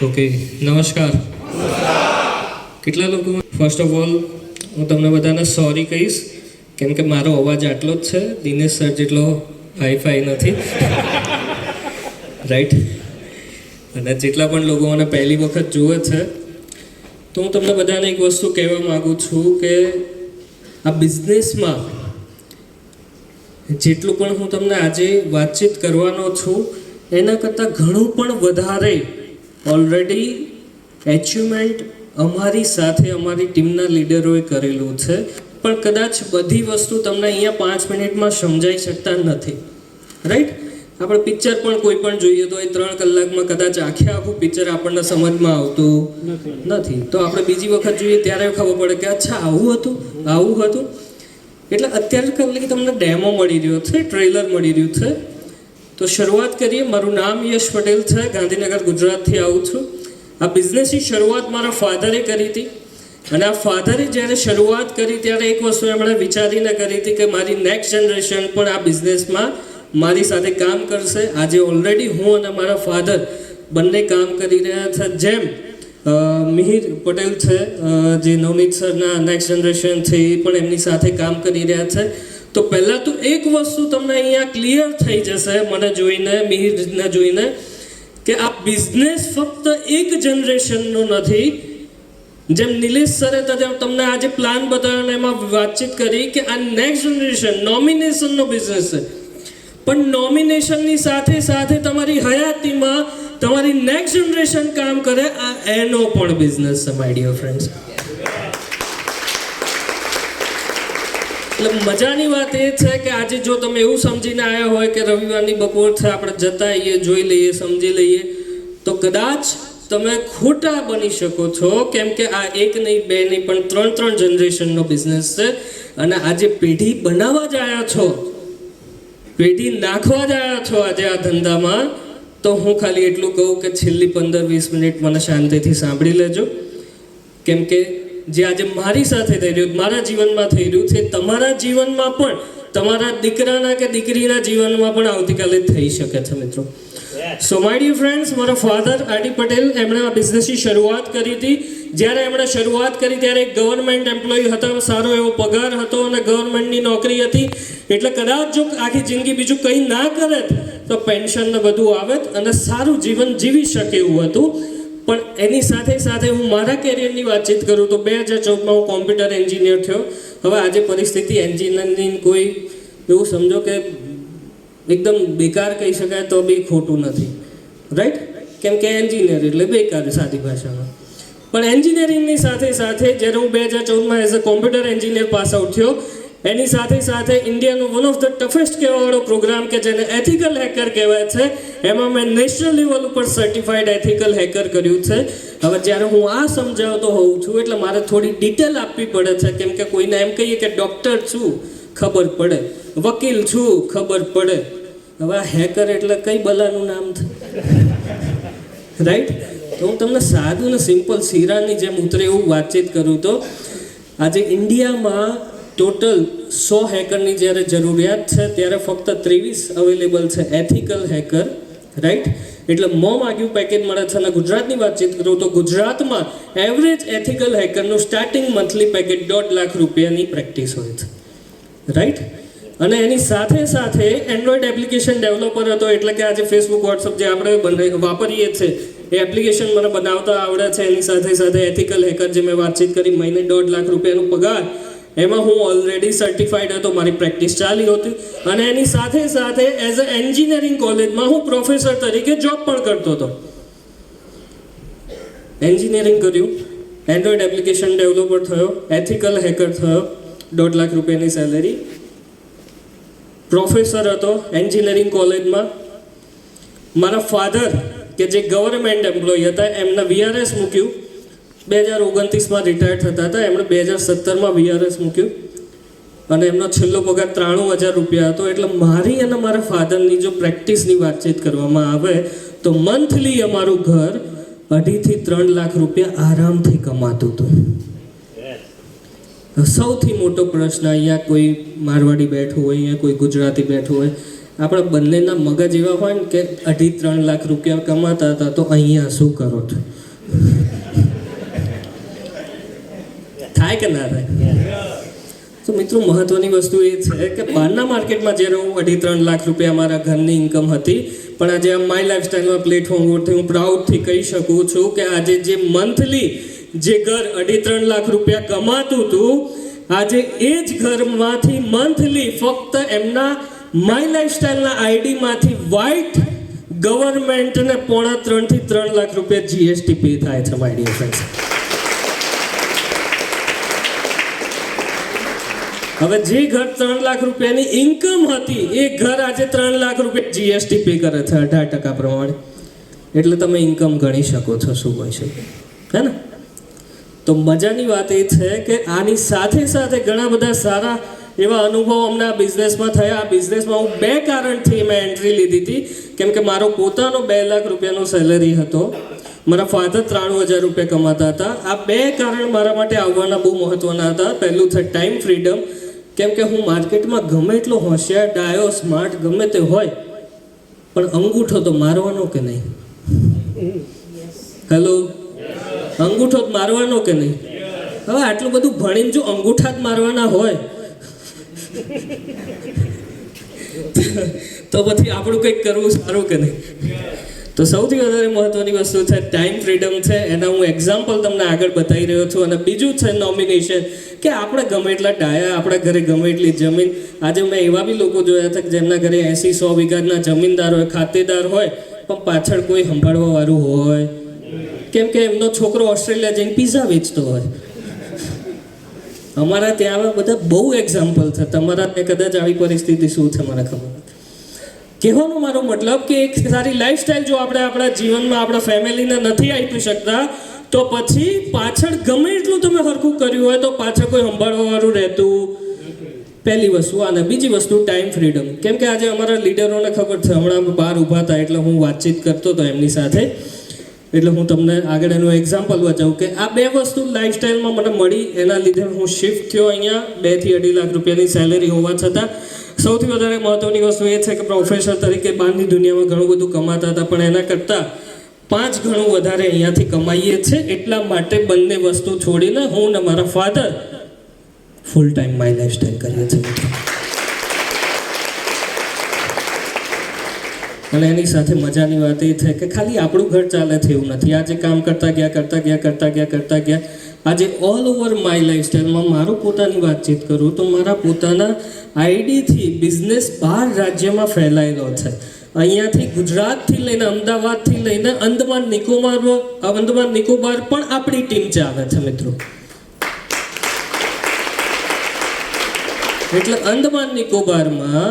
Okay, નમસ્કાર. કેટલા લોકો? ફર્સ્ટ ઓફ ઓલ હું તમને બધાને સોરી કહીશ, કેમ કે મારો અવાજ આટલો જ છે, દિનેશ સર જેટલો હાઈફાઈ નથી, રાઈટ? અને જેટલા પણ લોકો મને પહેલી વખત જુએ છે, તો હું તમને બધાને એક વસ્તુ કહેવા માગું છું કે આ બિઝનેસમાં જેટલું પણ હું તમને આજે વાતચીત કરવાનો છું એના કરતાં ઘણું પણ વધારે ઓલરેડી એચિવમેન્ટ અમારી સાથે અમારી ટીમના લીડરોએ કરેલું છે, પણ કદાચ બધી વસ્તુ તમને અહીંયા 5 મિનિટમાં સમજાઈ શકતા નથી, રાઈટ? આપણે પિક્ચર પણ કોઈ પણ જોઈએ તો એ 3 કલાકમાં કદાચ આખું પિક્ચર આપણને સમજમાં આવતું નથી, તો આપણે બીજી વખત જોઈએ ત્યારે ખબર પડે કે અચ્છા આવું હતું. એટલે અત્યારે ખાલી તમને ડેમો મળી રહ્યો છે, ટ્રેલર મળી રહ્યું છે. તો શરૂઆત કરીએ. મારું નામ યશ પટેલ છે, ગાંધીનગર ગુજરાતથી આવું છું. આ બિઝનેસની શરૂઆત મારા ફાધરે કરી હતી, અને આ ફાધરે જ્યારે શરૂઆત કરી ત્યારે એક વસ્તુ એમણે વિચારીને કરી હતી કે મારી નેક્સ્ટ જનરેશન પણ આ બિઝનેસમાં મારી સાથે કામ કરશે. આજે ઓલરેડી હું અને મારા ફાધર બંને કામ કરી રહ્યા છે. જેમ મિહિર પટેલ છે, જે નવનીત સરના નેક્સ્ટ જનરેશન છે, એ પણ એમની સાથે કામ કરી રહ્યા છે. તો પહેલાં તો એક વસ્તુ તમને અહીંયા ક્લિયર થઈ જશે મને જોઈને, મિહિરને જોઈને, કે આ બિઝનેસ ફક્ત એક જનરેશનનો નથી. જેમ નિલેશ સરે તમને આજે પ્લાન બતાવ્યો એમાં વાતચીત કરી કે આ નેક્સ્ટ જનરેશન નોમિનેશનનો બિઝનેસ છે, પણ નોમિનેશનની સાથે સાથે તમારી હયાતીમાં તમારી નેક્સ્ટ જનરેશન કામ કરે, આ એનો પણ બિઝનેસ છે માય ડિયર ફ્રેન્ડ્સ. એટલે મજાની વાત એ છે કે આજે જો તમે એવું સમજીને આવ્યા હોય કે રવિવારની બપોર છે, આપણે જતા આવીએ, જોઈ લઈએ, સમજી લઈએ, તો કદાચ તમે ખોટા બની શકો છો, કેમ કે આ એક નહીં, બે નહીં, પણ 3 જનરેશનનો બિઝનેસ છે. અને આજે પેઢી બનાવવા જ આવ્યા છો, પેઢી નાખવા જ આવ્યા છો આજે આ ધંધામાં, તો હું ખાલી એટલું કહું કે છેલ્લી 15-20 મિનિટ મને શાંતિથી સાંભળી લેજો, કેમ કે જે આજે મારી સાથે થઈ રહ્યું, મારા જીવનમાં થઈ રહ્યું છે, તમારા જીવનમાં પણ, તમારા દીકરાના કે દીકરીના જીવનમાં પણ આવતીકાલે થઈ શકે છે મિત્રો. સો માય ડિયર ફ્રેન્ડ્સ, મારા ફાધર આર.ડી. પટેલ, એમણે આ બિઝનેસની શરૂઆત કરી હતી. જ્યારે એમણે શરૂઆત કરી ત્યારે એક ગવર્મેન્ટ એમ્પ્લોય હતા, સારો એવો પગાર હતો અને ગવર્મેન્ટની નોકરી હતી, એટલે કદાચ જો આખી જિંદગી બીજું કંઈ ના કરે તો પેન્શન ને બધું આવે અને સારું જીવન જીવી શકે એવું હતું. પણ એની સાથે સાથે હું મારા કેરિયરની વાતચીત કરું તો 2014માં હું કોમ્પ્યુટર એન્જિનિયર થયો. હવે આજે પરિસ્થિતિ એન્જિનિયરિંગ કોઈ એવું સમજો કે એકદમ બેકાર કહી શકાય તો બી ખોટું નથી, રાઈટ? કેમ કે એન્જિનિયર એટલે બેકાર સાદી ભાષામાં. પણ એન્જિનિયરિંગની સાથે સાથે જ્યારે હું 2014માં as a computer engineer pass out થયો, એની સાથે સાથે ઇન્ડિયાનો વન ઓફ ધ ટફેસ્ટ કહેવાવાળો પ્રોગ્રામ કે જેને એથિકલ હેકર કહેવાય છે, એમાં મેં નેશનલ લેવલ ઉપર સર્ટિફાઈડ એથિકલ હેકર કર્યું છે. હવે જ્યારે હું આ સમજાવતો હોઉં છું એટલે મારે થોડી ડિટેલ આપવી પડે છે, કેમ કે કોઈને એમ કહીએ કે ડૉક્ટર છું ખબર પડે, વકીલ છું ખબર પડે, હવે આ હેકર એટલે કઈ બલાનું નામ છે, રાઈટ? તો હું તમને સાદું ને સિમ્પલ શીરાની જેમ ઉતરે એવું વાતચીત કરું તો આજે ઇન્ડિયામાં ટોટલ 100 હેકરની જ્યારે જરૂરિયાત છે ત્યારે ફક્ત 23 અવેલેબલ છે એથિકલ હેકર, રાઈટ? એટલે માગ્યું પેકેજ મળે છે. અને ગુજરાતની વાતચીત કરું તો ગુજરાતમાં એવરેજ એથિકલ હેકરનું સ્ટાર્ટિંગ મંથલી પેકેજ 1.5 લાખ રૂપિયાની પ્રેક્ટિસ હોય છે, રાઈટ? અને એની સાથે સાથે એન્ડ્રોઈડ એપ્લિકેશન ડેવલપર હતો, એટલે કે આજે ફેસબુક, વોટ્સઅપ જે આપણે વાપરીએ છીએ એ એપ્લિકેશન મને બનાવતા આવડે છે. એની સાથે સાથે એથિકલ હેકર જે મેં વાતચીત કરી, મહિને 1.5 લાખ રૂપિયાનો પગાર, એમાં હું ઓલરેડી સર્ટિફાઈડ હતો, મારી પ્રેક્ટિસ ચાલી હતી. અને એની સાથે સાથે એઝ અ એન્જિનિયરિંગ કોલેજમાં હું પ્રોફેસર તરીકે જોબ પણ કરતો હતો. એન્જિનિયરિંગ કર્યું, એન્ડ્રોઈડ એપ્લિકેશન ડેવલપર થયો, એથિકલ હેકર થયો, 1.5 લાખ રૂપિયાની સેલેરી, પ્રોફેસર હતો એન્જિનિયરિંગ કોલેજમાં. મારા ફાધર કે જે ગવર્મેન્ટ એમ્પ્લોય હતા એમને VRS મૂક્યું, 2029માં રિટાયર્ડ થતા હતા, એમણે 2017માં VRS મૂક્યું અને એમનો છેલ્લો પગાર 93,000 રૂપિયા હતો. એટલે મારી અને મારા ફાધરની જો પ્રેક્ટિસની વાતચીત કરવામાં આવે તો મંથલી અમારું ઘર 2.5 થી 3 લાખ રૂપિયા આરામથી કમાતું હતું. સૌથી મોટો પ્રશ્ન, અહીંયા કોઈ મારવાડી બેઠું હોય, અહીંયા કોઈ ગુજરાતી બેઠું હોય, આપણા બંનેના મગજ એવા હોય ને કે 2.5-3 લાખ રૂપિયા કમાતા હતા તો અહીંયા શું કરો છો? થાય કે ના થાય? તો મિત્રો મહત્વની વસ્તુ એ છે કે બહારના માર્કેટમાં જ્યારે હું 2.5-3 લાખ રૂપિયા મારા ઘરની ઇન્કમ હતી, પણ આજે આ માય લાઈફસ્ટાઈલમાં પ્લેટફોર્મ ઉપરથી હું પ્રાઉડથી કહી શકું છું કે આજે જે મંથલી જે ઘર 2.5-3 લાખ રૂપિયા કમાતું હતું, આજે એ જ ઘરમાંથી મંથલી ફક્ત એમના માય લાઈફસ્ટાઈલના આઈડીમાંથી વ્હાઇટ ગવર્મેન્ટને 3.5 લાખ રૂપિયા જીએસટી પે થાય છે માય ડિયર ફ્રેન્ડ્સ. હવે જે ઘર 3 લાખ રૂપિયાની ઇન્કમ હતી એ ઘર આજે 3 લાખ રૂપિયા જીએસટી પે કરે છે 18% પ્રમાણે. એટલે તમે ઇન્કમ ગણી શકો છો શું હોય છે, હે ને? તો મજાની વાત એ છે કે આની સાથે સાથે ઘણા બધા સારા એવા અનુભવો અમને આ બિઝનેસમાં થયા. આ બિઝનેસમાં હું 2 કારણથી મેં એન્ટ્રી લીધી હતી. કેમ કે મારો પોતાનો 2 લાખ રૂપિયાનો સેલરી હતો, મારા ફાધર 93,000 રૂપિયા કમાતા હતા. આ 2 કારણ મારા માટે આવવાના બહુ મહત્વના હતા. પહેલું છે ટાઈમ ફ્રીડમ. કેમ કે હું માર્કેટમાં ગમે એટલો હોશિયાર, ડાયો, સ્માર્ટ ગમે તે હોય, પણ અંગૂઠો તો મારવાનો કે નહીં? હેલો, અંગૂઠો જ મારવાનો કે નહીં? હવે આટલું બધું ભણીને જો અંગૂઠા જ મારવાના હોય તો પછી આપણું કંઈક કરવું સારું કે નહીં? તો સૌથી વધારે મહત્વની વસ્તુ છે ટાઈમ ફ્રીડમ છે. એના હું એક્ઝામ્પલ તમને આગળ બતાવી રહ્યો છું. અને બીજું છે નોમિનેશન, કે આપણે ગમે એટલા ડાયા, આપણા ઘરે ગમે એટલી જમીન. આજે મેં એવા બી લોકો જોયા હતા કે જેમના ઘરે 80-100 વીઘાના જમીનદાર હોય, ખાતેદાર હોય, પણ પાછળ કોઈ સંભાળવા વાળું હોય. કેમ કે એમનો છોકરો ઓસ્ટ્રેલિયા જઈને પીઝા વેચતો હોય. અમારા ત્યાં આવા બધા બહુ એક્ઝામ્પલ છે. તમારા ત્યાં કદાચ આવી પરિસ્થિતિ શું છે મને ખબર નથી. કહેવાનો મારો મતલબ કે એક સારી લાઈફસ્ટાઈલ જો આપણે આપણા જીવનમાં આપણા ફેમિલીને નથી આપી શકતા, તો પછી પાછળ ગમે એટલું તમે હરખું કર્યું હોય તો પાછળ કોઈ સંભાળવાવાળું રહેતું. પહેલી વસ્તુ અને બીજી વસ્તુ ટાઈમ ફ્રીડમ. કેમ કે આજે અમારા લીડરોને ખબર છે, હમણાં બહાર ઊભા હતા એટલે હું વાતચીત કરતો હતો એમની સાથે, એટલે હું તમને આગળ એનું એક્ઝામ્પલ બતાવું કે આ 2 વસ્તુ લાઈફસ્ટાઈલમાં મને મળી. એના લીધે હું શિફ્ટ થયો અહીંયા. 2-2.5 લાખ રૂપિયાની સેલેરી હોવા છતાં સૌથી વધારે મહત્વની વસ્તુ એ છે કે પ્રોફેસર તરીકે બહારની દુનિયામાં ઘણું બધું કમાતા હતા, પણ એના કરતાં 5 ગણું વધારે અહીંયાથી કમાઈએ છે. એટલા માટે બંને વસ્તુ છોડીને હું ને મારા father full time my lifestyle કરીએ છીએ મિત્રો. અને એની સાથે મજાની વાત એ છે કે ખાલી આપણું ઘર ચાલે છે એવું નથી. આજે કામ કરતા ગયા આજે ઓલ ઓવર માય લાઈફસ્ટાઈલમાં મારું પોતાની વાતચીત કરું તો મારા પોતાના આઈડીથી બિઝનેસ 12 રાજ્યમાં ફેલાયેલો છે. અહીંયાથી ગુજરાતથી લઈને અમદાવાદથી લઈને અંદમાન નિકોબાર પણ આપણી ટીમ ચાલે છે મિત્રો. એટલે અંદમાન નિકોબારમાં